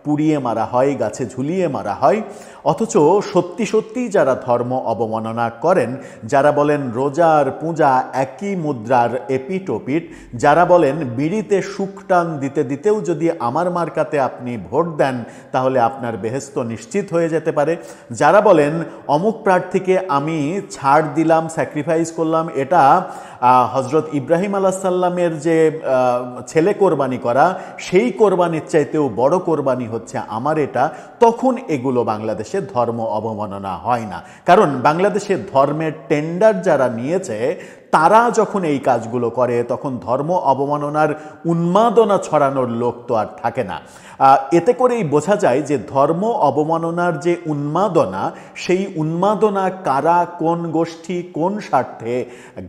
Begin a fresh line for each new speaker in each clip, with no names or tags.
পুড়িয়ে মারা হয়, গাছে ঝুলিয়ে মারা হয়। অথচ সত্যি সত্যিই যারা ধর্ম অবমাননা করেন, যারা বলেন রোজার পূজা একই মুদ্রার এপিট ওপিট, যারা বলেন বিড়িতে সুখ টান দিতে দিতেও যদি আমার মার্কাতে আপনি ভোট দেন তাহলে আপনার বেহেশত নিশ্চিত হয়ে যেতে পারে, যারা বলেন অমুক প্রার্থীকে আমি ছাড় দিলাম, স্যাক্রিফাইস করলাম, এটা হজরত ইব্রাহিম আলাইহিস সাল্লামের যে ছেলে কোরবানি করা সেই কোরবানির চাইতেও বড় কোরবানি হচ্ছে আমার এটা, তখন এগুলো বাংলাদেশে ধর্ম অবমাননা হয় না। কারণ বাংলাদেশে ধর্মের টেন্ডার যারা নিয়েছে তারা যখন এই কাজগুলো করে তখন ধর্ম অবমাননার উন্মাদনা ছড়ানোর লোক তো আর থাকে না। এতে করেই বোঝা যায় যে ধর্ম অবমাননার যে উন্মাদনা, সেই উন্মাদনা কারা, কোন গোষ্ঠী, কোন স্বার্থে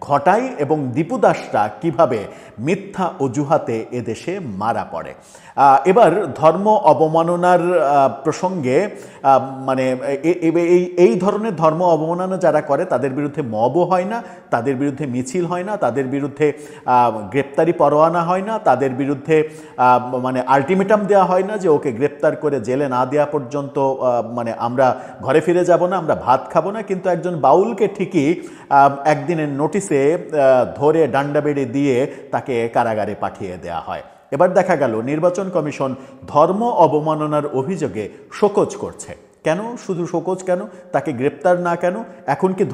ঘটায় এবং দীপু দাসরা কীভাবে মিথ্যা অজুহাতে এদেশে মারা পড়ে। এবার ধর্ম অবমাননার প্রসঙ্গে মানে এই ধরনের ধর্ম অবমাননা যারা করে তাদের বিরুদ্ধে মবও হয় না, তাদের বিরুদ্ধে মিছিল হয় না, তাদের বিরুদ্ধে গ্রেপ্তারি পরোয়ানা হয় না, তাদের বিরুদ্ধে মানে আলটিমেটাম দেওয়া হয় না যে ওকে গ্রেপ্তার করে জেলে না দেওয়া পর্যন্ত মানে আমরা ঘরে ফিরে যাব না, আমরা ভাত খাবো না। কিন্তু একজন বাউলকে ঠিকই একদিনের নোটিশে ধরে ডান্ডা বেড়ে দিয়ে তাকে কারাগারে পাঠিয়ে দেওয়া হয়। এবার দেখা গেল নির্বাচন কমিশন ধর্ম অবমাননার অভিযোগে শোকজ করছে। কেন? শুধু শোকজ কেন? তাকে গ্রেপ্তার না কেন? এখন কি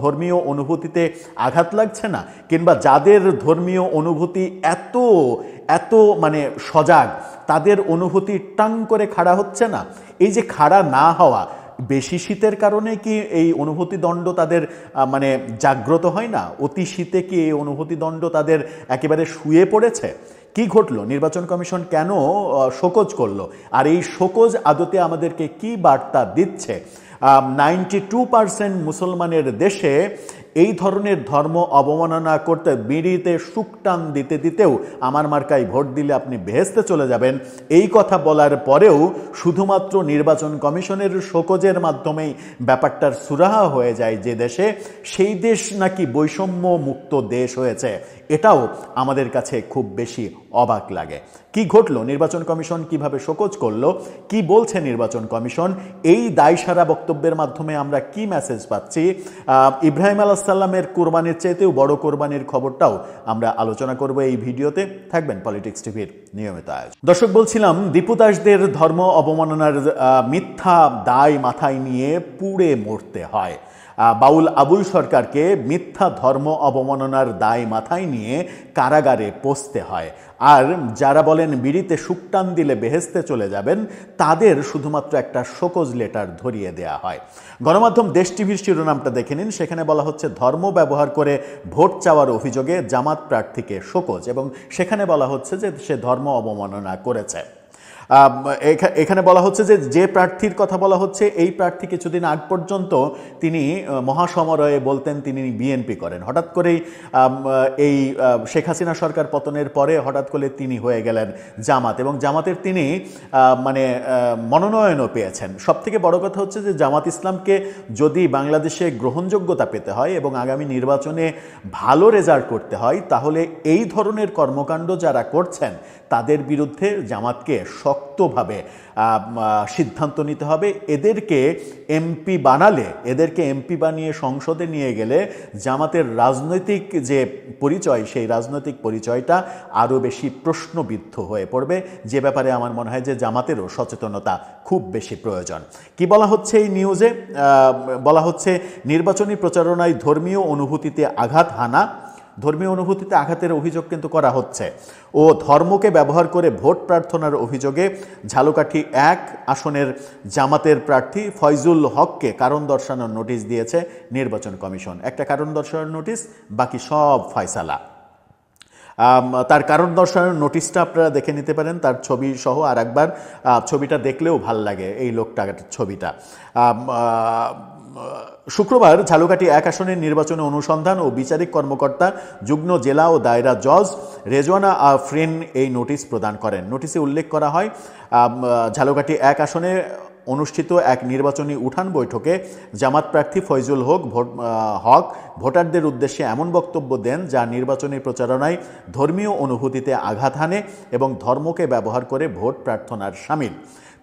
ধর্মীয় অনুভূতিতে আঘাত লাগছে না? কিংবা যাদের ধর্মীয় অনুভূতি এত এত মানে সজাগ, তাদের অনুভূতি টাং করে খাড়া হচ্ছে না? এই যে খাড়া না হওয়া, বেশি শীতের কারণে কি এই অনুভূতি দণ্ড তাদের মানে জাগ্রত হয় না? অতি শীতে কি এই অনুভূতি দণ্ড তাদের একেবারে শুয়ে পড়েছে? কি ঘটলো? নির্বাচন কমিশন কেন শোকজ করলো? আর এই শোকজ আদতে আমাদেরকে কি বার্তা দিচ্ছে? 92% মুসলমানের দেশে এই ধরনের ধর্ম অবমাননা করতে, বিড়িতে সুখ টান দিতে দিতেও আমার মার্কায় ভোট দিলে আপনি বেহেশতে চলে যাবেন, এই কথা বলার পরেও শুধুমাত্র নির্বাচন কমিশনের শোকজের মাধ্যমেই ব্যাপারটার সুরাহা হয়ে যায় যে দেশে, সেই দেশ নাকি বৈষম্য মুক্ত দেশ হয়েছে, এটাও আমাদের কাছে খুব বেশি অবাক লাগে। কি ঘটলো? নির্বাচন কমিশন কিভাবে শোকজ করলো? কি বলছে নির্বাচন কমিশন? এই দায়সারা বক্তব্যের মাধ্যমে আমরা কি মেসেজ পাচ্ছি? ইব্রাহিম আলাইহিস সাল্লামের কোরবানির চাইতেও বড় কোরবানির খবরটাও আমরা আলোচনা করব এই ভিডিওতে। থাকবেন পলিটিক্স টিভির নিয়মিত আয়োজন। দর্শক, বলছিলাম দীপু দাসদের ধর্ম অবমাননার মিথ্যা দায় মাথায় নিয়ে পুড়ে মরতে হয়। বাউল আবুল সরকারকে মিথ্যা ধর্ম অবমাননার দায় মাথায় নিয়ে কারাগারে পোষতে হয়। আর যারা বলেন বিড়িতে সুখ টান দিলে বেহেশতে চলে যাবেন, তাদের শুধুমাত্র একটা শোকজ লেটার ধরিয়ে দেয়া হয়। গণমাধ্যম দেশ টিভির শিরোনামটা দেখে নিন। সেখানে বলা হচ্ছে ধর্ম ব্যবহার করে ভোট চাওয়ার অভিযোগে জামাত প্রার্থীকে শোকজ, এবং সেখানে বলা হচ্ছে যে সে ধর্ম অবমাননা করেছে। এখানে বলা হচ্ছে যে প্রার্থীর কথা বলা হচ্ছে, এই প্রার্থী কিছুদিন আগ পর্যন্ত তিনি মহাসমরয়ে বলতেন তিনি বিএনপি করেন। হঠাৎ করেই এই শেখ হাসিনা সরকার পতনের পরে হঠাৎ করে তিনি হয়ে গেলেন জামাত, এবং জামাতের তিনি মানে মনোনয়নও পেয়েছেন। সবথেকে বড় কথা হচ্ছে যে জামাত ইসলামকে যদি বাংলাদেশে গ্রহণযোগ্যতা পেতে হয় এবং আগামী নির্বাচনে ভালো রেজাল্ট করতে হয়, তাহলে এই ধরনের কর্মকাণ্ড যারা করছেন তাদের বিরুদ্ধে জামাতকে শক্তভাবে সিদ্ধান্ত নিতে হবে। এদেরকে এমপি বানালে, এদেরকে এমপি বানিয়ে সংসদে নিয়ে গেলে জামাতের রাজনৈতিক যে পরিচয়, সেই রাজনৈতিক পরিচয়টা আরও বেশি প্রশ্নবিদ্ধ হয়ে পড়বে, যে ব্যাপারে আমার মনে হয় যে জামাতেরও সচেতনতা খুব বেশি প্রয়োজন। কি বলা হচ্ছে এই নিউজে? বলা হচ্ছে নির্বাচনী প্রচারণায় ধর্মীয় অনুভূতিতে আঘাত হানা। ধর্মীয় অনুভূতিতে আঘাতের অভিযোগ কিন্তু করা হচ্ছে, ও ধর্মকে ব্যবহার করে ভোট প্রার্থনার অভিযোগে ঝালকাঠি 1 আসনের জামাতের প্রার্থী ফয়জুল হককে কারণ দর্শানোর নোটিশ দিয়েছে নির্বাচন কমিশন। একটা কারণ দর্শানোর নোটিশ, বাকি সব ফয়সালা। তার কারণ দর্শানোর নোটিশটা আপনারা দেখে নিতে পারেন, তার ছবি সহ। আর একবার ছবিটা দেখলেও ভাল লাগে এই লোকটার ছবিটা। শুক্রবার ঝালকাঠি 1 আসনের নির্বাচনে অনুসন্ধান ও বিচারিক কর্মকর্তা যুগ্ম জেলা ও দায়রা জজ রেজওয়ানা আফরিন এই নোটিশ প্রদান করেন। নোটিশে উল্লেখ করা হয় ঝালকাঠি 1 আসনে অনুষ্ঠিত এক নির্বাচনী উঠান বৈঠকে জামাত প্রার্থী ফয়জুল হক ভোটারদের উদ্দেশ্যে এমন বক্তব্য দেন যা নির্বাচনী প্রচারণায় ধর্মীয় অনুভূতিতে আঘাত হানে এবং ধর্মকে ব্যবহার করে ভোট প্রার্থনার শামিল।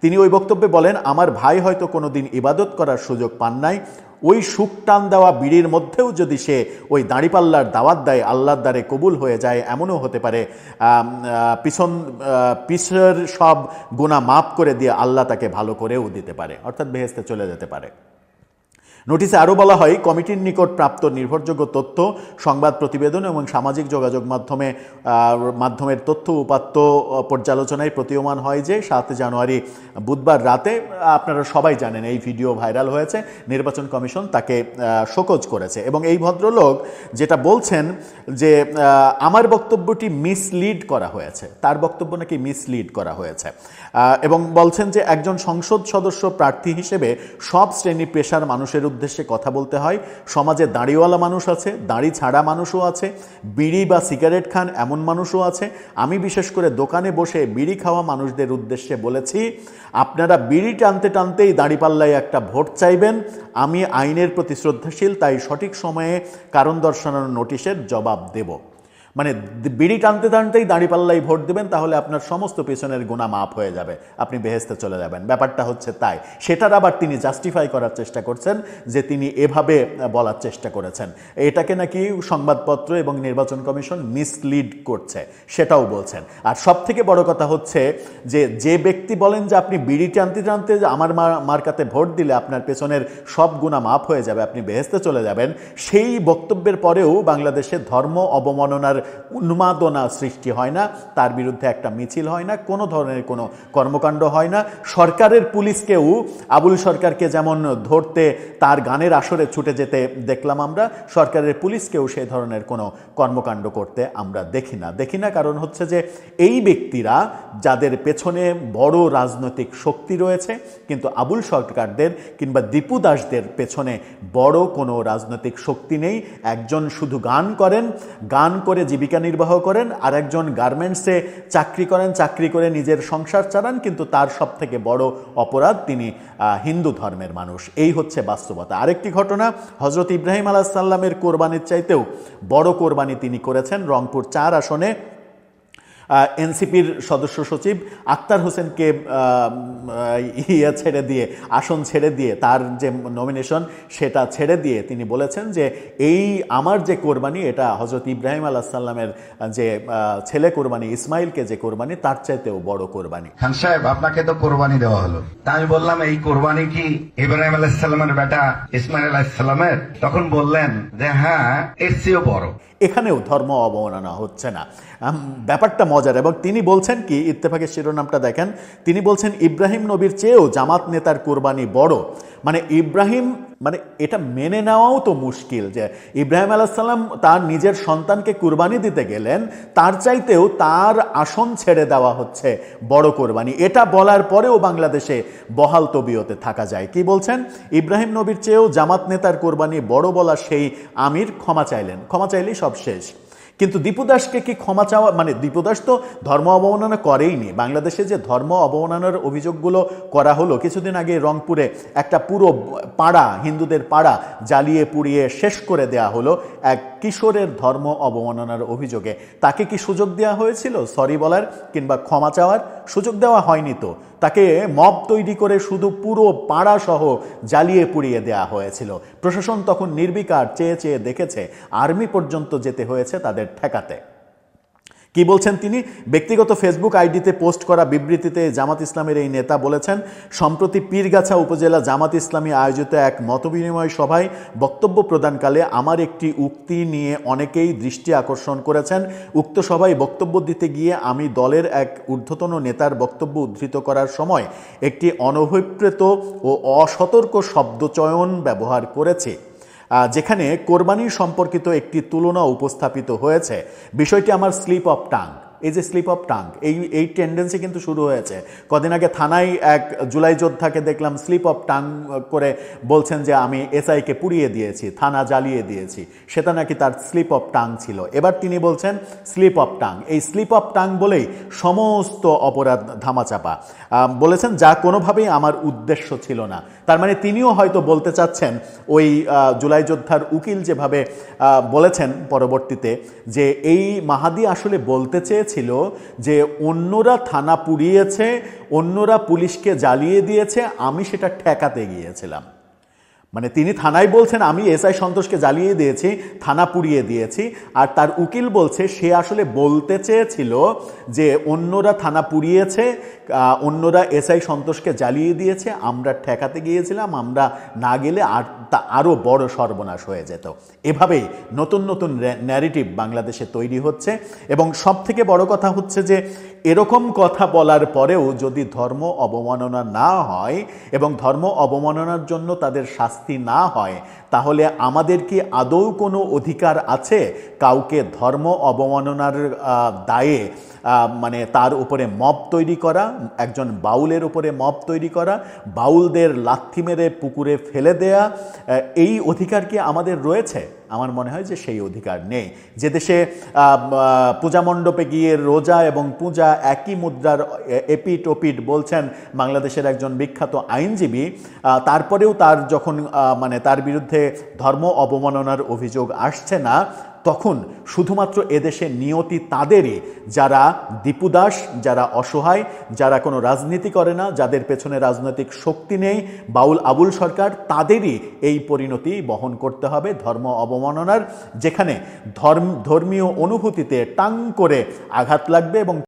তিনি ওই বক্তব্যে বলেন, আমার ভাই হয়তো কোনোদিন ইবাদত করার সুযোগ পান নাই, ওই সুখ টান দেওয়া বিড়ির মধ্যেও যদি সে ওই দাঁড়িপাল্লার দাওয়াত দেয় আল্লাহর দ্বারে কবুল হয়ে যায়, এমনও হতে পারে পিছের সব গুনাহ মাফ করে দিয়ে আল্লাহ তাকে ভালো করেও দিতে পারে, অর্থাৎ বেহেশতে চলে যেতে পারে। নোটিশে আরও বলা হয়, কমিটির নিকট প্রাপ্ত নির্ভরযোগ্য তথ্য, সংবাদ প্রতিবেদন এবং সামাজিক যোগাযোগ মাধ্যমের তথ্য উপাত্ত পর্যালোচনায় প্রতীয়মান হয় যে 7 জানুয়ারি বুধবার রাতে, আপনারা সবাই জানেন এই ভিডিও ভাইরাল হয়েছে, নির্বাচন কমিশন তাকে শোকজ করেছে। এবং এই ভদ্রলোক যেটা বলছেন যে আমার বক্তব্যটি মিসলিড করা হয়েছে, তার বক্তব্য নাকি মিসলিড করা হয়েছে, এবং বলছেন যে একজন সংসদ সদস্য প্রার্থী হিসেবে সব শ্রেণী পেশার মানুষের উদ্দেশ্যে কথা বলতে হয়। সমাজে দাড়িওয়ালা মানুষ আছে, দাড়ি ছাড়া মানুষও আছে, বিড়ি বা সিগারেট খান এমন মানুষও আছে। আমি বিশেষ করে দোকানে বসে বিড়ি খাওয়া মানুষদের উদ্দেশ্যে বলেছি, আপনারা বিড়ি টানতে টানতেই দাঁড়িপাল্লায় একটা ভোট চাইবেন। আমি আইনের প্রতি শ্রদ্ধাশীল, তাই সঠিক সময়ে কারণ দর্শানোর নোটিশের জবাব দেব। মানে বিড়ি টানতে টানতেই দাঁড়িপাল্লাই ভোট দেবেন, তাহলে আপনার সমস্ত পেছনের গুনাহ মাফ হয়ে যাবে, আপনি বেহেশতে চলে যাবেন। ব্যাপারটা হচ্ছে তাই। সেটার আবার তিনি জাস্টিফাই করার চেষ্টা করছেন যে তিনি এভাবে বলার চেষ্টা করেছেন, এটাকে নাকি সংবাদপত্র এবং নির্বাচন কমিশন মিসলিড করছে, সেটাও বলছেন। আর সব থেকে বড় কথা হচ্ছে যে ব্যক্তি বলেন যে আপনি বিড়ি টানতে টানতে আমার মার্কাতে ভোট দিলে আপনার পেছনের সব গুনাহ মাফ হয়ে যাবে, আপনি বেহেশতে চলে যাবেন, সেই বক্তব্যের পরেও বাংলাদেশে ধর্ম অবমাননার উন্মাদনা সৃষ্টি হয় না, তার বিরুদ্ধে একটা মিছিল হয় না, কোনো ধরনের কোনো কর্মকাণ্ড হয় না। সরকারের পুলিশকেও আবুল সরকারকে যেমন ধরতে তার গানের আসরে ছুটে যেতে দেখলাম আমরা, সরকারের পুলিশকেও সেই ধরনের কোনো কর্মকাণ্ড করতে আমরা দেখি না। কারণ হচ্ছে যে এই ব্যক্তিরা যাদের পেছনে বড় রাজনৈতিক শক্তি রয়েছে, কিন্তু আবুল সরকারদের কিংবা দীপু দাসদের পেছনে বড় কোনো রাজনৈতিক শক্তি নেই। একজন শুধু গান করে জীবিকা নির্বাহ করেন, আর একজন গার্মেন্টসে চাকরি করে নিজের সংসার চালান, কিন্তু তার সব থেকে বড় অপরাধ তিনি হিন্দু ধর্মের মানুষ। এই হচ্ছে বাস্তবতা। আরেকটি ঘটনা, হজরত ইব্রাহিম আলাইহিস সালামের কোরবানির চাইতেও বড় কোরবানি তিনি করেছেন। রংপুর 4 আসনে এনসিপির সদস্য সচিব আক্তার হোসেনকে আসন ছেড়ে দিয়ে তার যে নমিনেশন সেটা ছেড়ে দিয়ে তিনি বলেছেন যে এই আমার যে কোরবানি, এটা হজরত ইব্রাহিম আলাইহিস সালামের যে ছেলে কোরবানি, ইসমাইলকে যে কোরবানি, তার চাইতেও বড় কোরবানি।
খান সাহেব, আপনাকে তো কোরবানি দেওয়া হলো, তা আমি বললাম এই কোরবানি কি ইব্রাহিম আলাইহিস সালামের বেটা ইসমাইল আলাইহিস সালামের? তখন বললেন যে হ্যাঁ, এর চেয়েও বড়।
এখানেও ধর্ম অবমাননা হচ্ছে না, ব্যাপারটা মজার। এবং তিনি বলছেন কি, ইত্তেফাকের শিরোনামটা দেখেন, তিনি বলছেন ইব্রাহিম নবীর চেয়েও জামাত নেতার কোরবানি বড়। মানে এটা মেনে নেওয়াও তো মুশকিল যে ইব্রাহিম আলাইহিস সালাম তার নিজের সন্তানকে কুরবানি দিতে গেলেন, তার চাইতেও তার আসন ছেড়ে দেওয়া হচ্ছে বড় কোরবানি। এটা বলার পরেও বাংলাদেশে বহাল তবিয়তে থাকা যায়। কি বলছেন, ইব্রাহিম নবীর চেয়েও জামাত নেতার কোরবানি বড় বলা সেই আমির ক্ষমা চাইলেই সব শেষ। কিন্তু দীপু দাসকে কি ক্ষমা চাওয়া, মানে দীপু দাস তো ধর্ম অবমাননা করেইনি। বাংলাদেশে যে ধর্ম অবমাননার অভিযোগগুলো করা হলো, কিছুদিন আগে রংপুরে একটা পুরো পাড়া, হিন্দুদের পাড়া জ্বালিয়ে পুড়িয়ে শেষ করে দেয়া হলো এক কিশোরের ধর্ম অবমাননার অভিযোগে। তাকে কি সুযোগ দেওয়া হয়েছিল সরি বলার কিংবা ক্ষমা চাওয়ার? সুযোগ দেওয়া হয়নি তো। তাকে মব তৈরি করে শুধু পুরো পাড়া সহ জ্বালিয়ে পুড়িয়ে দেয়া হয়েছিল। প্রশাসন তখন নির্বিকার চেয়ে দেখেছে, আর্মি পর্যন্ত যেতে হয়েছে তাদের ঠেকাতে। কি বলছেন তিনি? ব্যক্তিগত ফেসবুক আইডিতে পোস্ট করা বিবৃতিতে জামাত ইসলামের এই নেতা বলেছেন, সম্প্রতি পীরগাছা উপজেলা জামাত ইসলামী আয়োজিত এক মতবিনিময় সভায় বক্তব্য প্রদানকালে আমার একটি উক্তি নিয়ে অনেকেই দৃষ্টি আকর্ষণ করেছেন। উক্ত সভায় বক্তব্য দিতে গিয়ে আমি দলের এক ঊর্ধ্বতন নেতার বক্তব্য উদ্ধৃত করার সময় একটি অনভিপ্রেত ও অসতর্ক শব্দচয়ন ব্যবহার করেছি, যেখানে কোরবানি সম্পর্কিত একটি তুলনা উপস্থাপিত হয়েছে। বিষয়টি আমার স্লিপ অফ টাং, এই যে স্লিপ অফ টাং, এই টেন্ডেন্সি কিন্তু শুরু হয়েছে। কদিন আগে থানায় এক জুলাই যোদ্ধাকে দেখলাম স্লিপ অফ টাং করে বলছেন যে আমি এসআইকে পুড়িয়ে দিয়েছি, থানা জ্বালিয়ে দিয়েছি, সেটা নাকি তার স্লিপ অফ টাং ছিল। এবার তিনি বলছেন স্লিপ অফ টাং। এই স্লিপ অফ টাং বলেই সমস্ত অপরাধ ধামাচাপা। বলেছেন যা কোনোভাবেই আমার উদ্দেশ্য ছিল না। তার মানে তিনিও হয়তো বলতে চাচ্ছেন ওই জুলাই যোদ্ধার উকিল যেভাবে বলেছেন পরবর্তীতে, যে এই মাহাদি আসলে বলতে চেয়েছিল যে অন্যরা থানা পুড়িয়েছে, অন্যরা পুলিশকে জ্বালিয়ে দিয়েছে, আমি সেটা ঠেকাতে গিয়েছিলাম। মানে তিনি থানায় বলছেন আমি এসআই সন্তোষকে জ্বালিয়ে দিয়েছি, থানা পুড়িয়ে দিয়েছি, আর তার উকিল বলছে সে আসলে বলতে চেয়েছিল যে অন্যরা থানা পুড়িয়েছে, অন্যরা এসআই সন্তোষকে জ্বালিয়ে দিয়েছে, আমরা ঠেকাতে গিয়েছিলাম, আমরা না গেলে আরও বড় সর্বনাশ হয়ে যেত। এভাবেই নতুন নতুন ন্যারেটিভ বাংলাদেশে তৈরি হচ্ছে। এবং সবথেকে বড় কথা হচ্ছে যে এরকম কথা বলার পরেও যদি ধর্ম অবমাননা না হয় এবং ধর্ম অবমাননার জন্য তাদের শাস্তি না হয়, তাহলে আমাদের কি আদৌ কোনো অধিকার আছে কাউকে ধর্ম অবমাননার দায়ে মানে তার উপরে মব তৈরি করা, একজন বাউলের উপরে মব তৈরি করা, বাউলদের লাথি মেরে পুকুরে ফেলে দেয়া, এই অধিকার কি আমাদের রয়েছে? আমার মনে হয় যে সেই অধিকার নেই। যে দেশে পূজা মণ্ডপে গিয়ে রোজা এবং পূজা একই মুদ্রার এপিট ওপিট বলছেন বাংলাদেশের একজন বিখ্যাত আইনজীবী, তারপরেও তার যখন মানে তার বিরুদ্ধে ধর্ম অবমাননার অভিযোগ আসছে না, তখন শুধুমাত্র এদেশে নিয়তি তাদেরই যারা দীপুদাস, যারা অসহায়, যারা কোনো রাজনীতি করে না, যাদের পেছনে রাজনৈতিক শক্তি নেই, বাউল আবুল সরকার, তাদেরই এই পরিণতি বহন করতে হবে ধর্ম অবমাননার, যেখানে ধর্মীয় অনুভূতিতে টাং করে আঘাত লাগবে এবং